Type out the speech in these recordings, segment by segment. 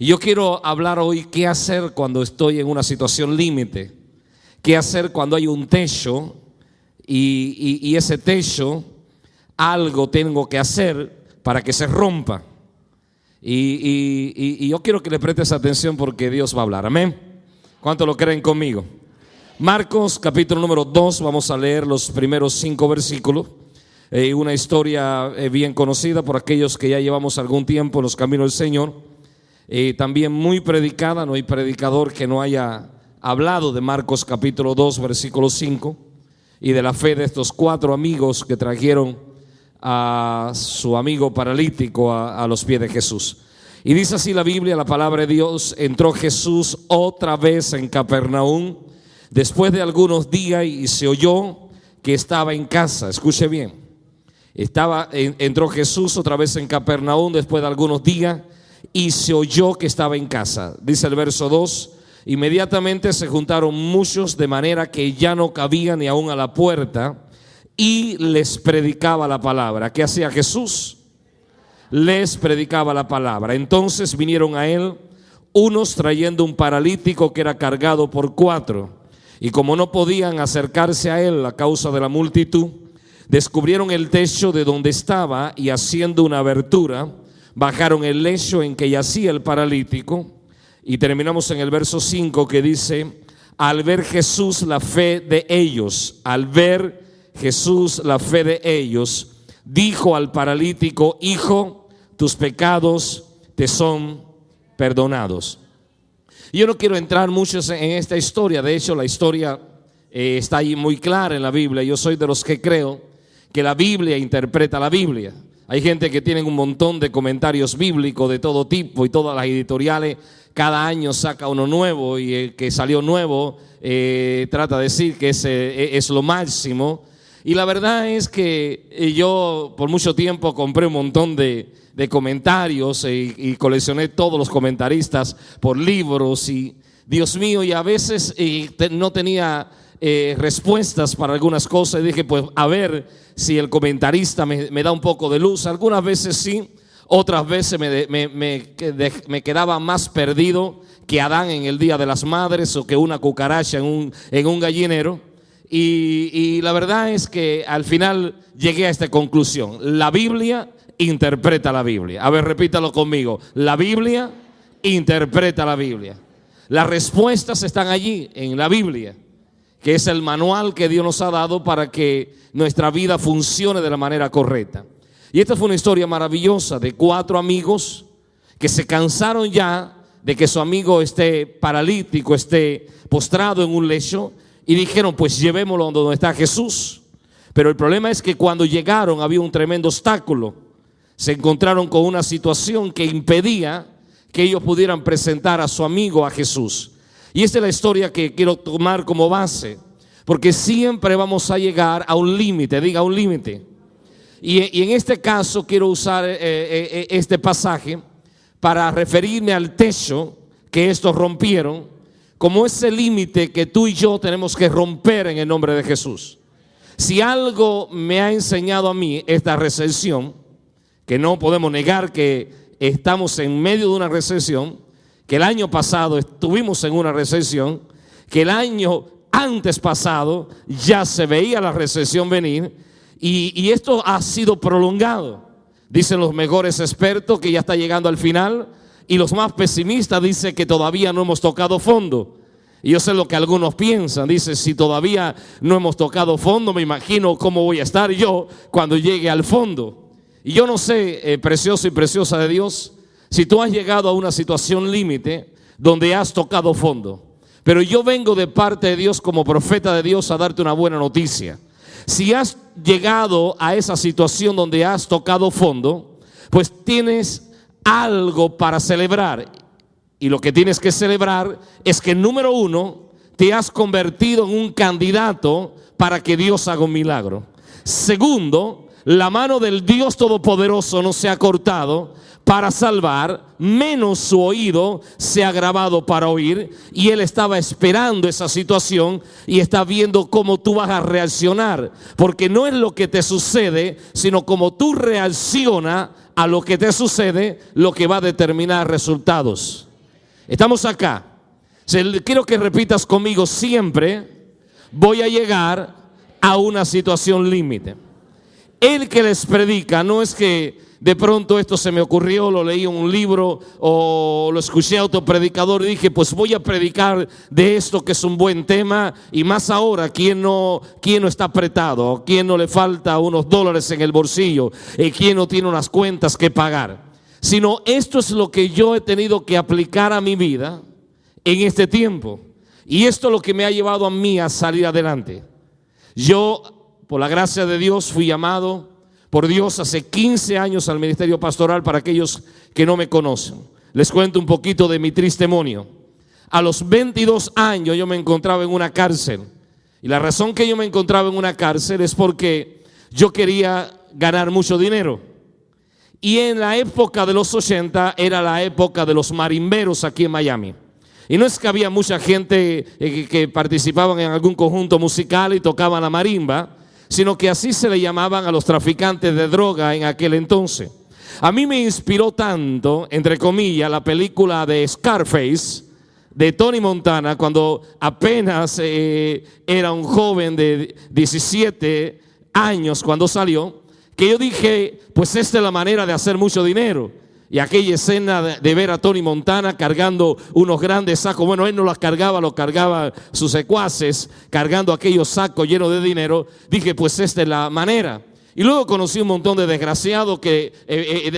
Y yo quiero hablar hoy qué hacer cuando estoy en una situación límite, qué hacer cuando hay un techo y ese techo algo tengo que hacer para que se rompa. Y yo quiero que le prestes atención porque Dios va a hablar, amén. ¿Cuántos lo creen conmigo? Marcos capítulo número 2, vamos a leer los primeros 5 versículos. Una historia bien conocida por aquellos que ya llevamos algún tiempo en los caminos del Señor. También muy predicada, no hay predicador que no haya hablado de Marcos capítulo 2 versículo 5 y de la fe de estos 4 amigos que trajeron a su amigo paralítico a los pies de Jesús. Y dice así la Biblia, la palabra de Dios: entró Jesús otra vez en Capernaum después de algunos días y se oyó que estaba en casa. Escuche bien, entró Jesús otra vez en Capernaum después de algunos días y se oyó que estaba en casa. Dice el verso 2: inmediatamente se juntaron muchos de manera que ya no cabían ni aún a la puerta, y les predicaba la palabra. ¿Qué hacía Jesús? Les predicaba la palabra. Entonces vinieron a él unos trayendo un paralítico que era cargado por 4, y como no podían acercarse a él a causa de la multitud, descubrieron el techo de donde estaba y haciendo una abertura bajaron el lecho en que yacía el paralítico. Y terminamos en el verso 5 que dice: al ver Jesús la fe de ellos, al ver Jesús la fe de ellos, dijo al paralítico: hijo, tus pecados te son perdonados. Y yo no quiero entrar mucho en esta historia. De hecho, la historia está ahí muy clara en la Biblia. Yo soy de los que creo que la Biblia interpreta la Biblia. Hay gente que tiene un montón de comentarios bíblicos de todo tipo y todas las editoriales cada año saca uno nuevo, y el que salió nuevo trata de decir que ese es lo máximo. Y la verdad es que yo por mucho tiempo compré un montón de comentarios y coleccioné todos los comentaristas por libros, y Dios mío, y a veces no tenía respuestas para algunas cosas, y dije, pues a ver si el comentarista me da un poco de luz. Algunas veces sí, otras veces me quedaba más perdido que Adán en el Día de las Madres o que una cucaracha en un gallinero. Y la verdad es que al final llegué a esta conclusión: la Biblia interpreta la Biblia. A ver, repítalo conmigo: la Biblia interpreta la Biblia. Las respuestas están allí en la Biblia, que es el manual que Dios nos ha dado para que nuestra vida funcione de la manera correcta. Y esta fue una historia maravillosa de 4 amigos que se cansaron ya de que su amigo esté paralítico, esté postrado en un lecho, y dijeron, pues llevémoslo donde está Jesús. Pero el problema es que cuando llegaron había un tremendo obstáculo. Se encontraron con una situación que impedía que ellos pudieran presentar a su amigo a Jesús. Y esta es la historia que quiero tomar como base, porque siempre vamos a llegar a un límite. Diga, un límite. Y en este caso quiero usar este pasaje para referirme al techo que estos rompieron, como ese límite que tú y yo tenemos que romper en el nombre de Jesús. Si algo me ha enseñado a mí esta recesión, que no podemos negar que estamos en medio de una recesión, que el año pasado estuvimos en una recesión, que el año antes pasado ya se veía la recesión venir, y esto ha sido prolongado. Dicen los mejores expertos que ya está llegando al final, y los más pesimistas dicen que todavía no hemos tocado fondo. Y yo sé lo que algunos piensan. Dicen, si todavía no hemos tocado fondo, me imagino cómo voy a estar yo cuando llegue al fondo. Y yo no sé, precioso y preciosa de Dios, si tú has llegado a una situación límite donde has tocado fondo. Pero yo vengo de parte de Dios como profeta de Dios a darte una buena noticia. Si has llegado a esa situación donde has tocado fondo, pues tienes algo para celebrar. Y lo que tienes que celebrar es que, número 1, te has convertido en un candidato para que Dios haga un milagro. Segundo, la mano del Dios Todopoderoso no se ha cortado para salvar, menos su oído se ha grabado para oír. Y Él estaba esperando esa situación y está viendo cómo tú vas a reaccionar. Porque no es lo que te sucede, sino cómo tú reaccionas a lo que te sucede, lo que va a determinar resultados. Estamos acá. Quiero que repitas conmigo: siempre voy a llegar a una situación límite. El que les predica no es que de pronto esto se me ocurrió, lo leí en un libro o lo escuché a otro predicador y dije, pues voy a predicar de esto que es un buen tema. Y más ahora, ¿quién no está apretado? ¿Quién no le falta unos dólares en el bolsillo? ¿Quién no tiene unas cuentas que pagar? Sino esto es lo que yo he tenido que aplicar a mi vida en este tiempo. Y esto es lo que me ha llevado a mí a salir adelante. Yo, por la gracia de Dios, fui llamado por Dios hace 15 años al ministerio pastoral. Para aquellos que no me conocen, les cuento un poquito de mi testimonio. A los 22 años yo me encontraba en una cárcel. Y la razón que yo me encontraba en una cárcel es porque yo quería ganar mucho dinero. Y en la época de los 80 era la época de los marimberos aquí en Miami. Y no es que había mucha gente que participaban en algún conjunto musical y tocaban la marimba, sino que así se le llamaban a los traficantes de droga en aquel entonces. A mí me inspiró tanto, entre comillas, la película de Scarface, de Tony Montana, cuando apenas era un joven de 17 años cuando salió, que yo dije, pues esta es la manera de hacer mucho dinero. Y aquella escena de ver a Tony Montana cargando unos grandes sacos, bueno, él no los cargaba sus secuaces, cargando aquellos sacos llenos de dinero, dije, pues esta es la manera. Y luego conocí un montón de desgraciados que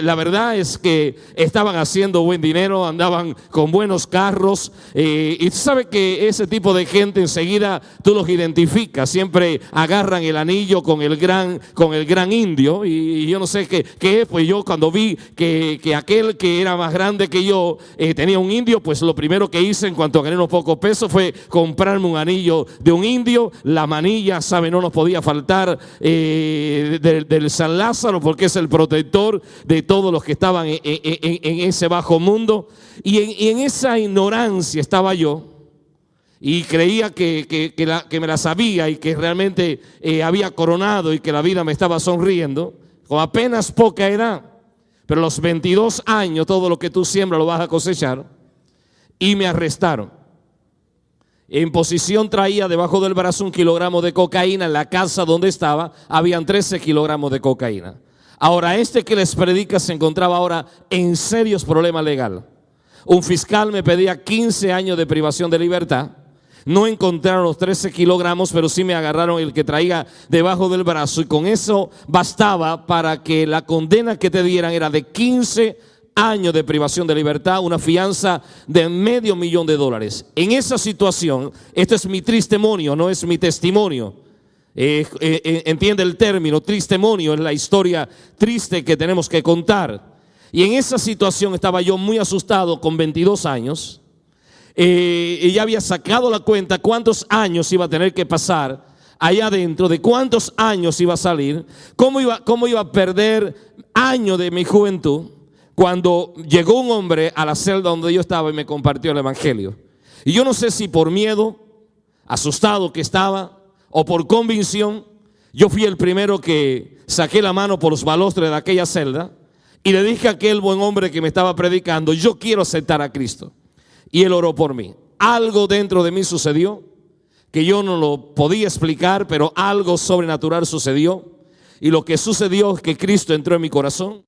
la verdad es que estaban haciendo buen dinero, andaban con buenos carros, y sabe que ese tipo de gente enseguida tú los identificas, siempre agarran el anillo con el gran indio, y yo no sé qué es. Pues yo cuando vi que aquel que era más grande que yo tenía un indio, pues lo primero que hice en cuanto gané unos pocos pesos fue comprarme un anillo de un indio. La manilla, sabe, no nos podía faltar del San Lázaro, porque es el protector de todos los que estaban en ese bajo mundo. Y en esa ignorancia estaba yo, y creía que me la sabía y que realmente había coronado y que la vida me estaba sonriendo, con apenas poca edad. Pero a los 22 años, todo lo que tú siembras lo vas a cosechar. Y me arrestaron. En posición traía debajo del brazo 1 kilogramo de cocaína. En la casa donde estaba habían 13 kilogramos de cocaína. Ahora, este que les predica se encontraba ahora en serios problemas legales. Un fiscal me pedía 15 años de privación de libertad. No encontraron los 13 kilogramos, pero sí me agarraron el que traía debajo del brazo. Y con eso bastaba para que la condena que te dieran era de 15 años de privación de libertad, una fianza de $500,000. En esa situación, esto es mi testimonio, no es mi testimonio. Entiende el término, testimonio es la historia triste que tenemos que contar. Y en esa situación estaba yo muy asustado con 22 años. Y ya había sacado la cuenta cuántos años iba a tener que pasar allá adentro, de cuántos años iba a salir, cómo iba a perder años de mi juventud. Cuando llegó un hombre a la celda donde yo estaba y me compartió el evangelio. Y yo no sé si por miedo, asustado que estaba, o por convicción, yo fui el primero que saqué la mano por los balostres de aquella celda y le dije a aquel buen hombre que me estaba predicando, yo quiero aceptar a Cristo. Y él oró por mí. Algo dentro de mí sucedió que yo no lo podía explicar, pero algo sobrenatural sucedió. Y lo que sucedió es que Cristo entró en mi corazón.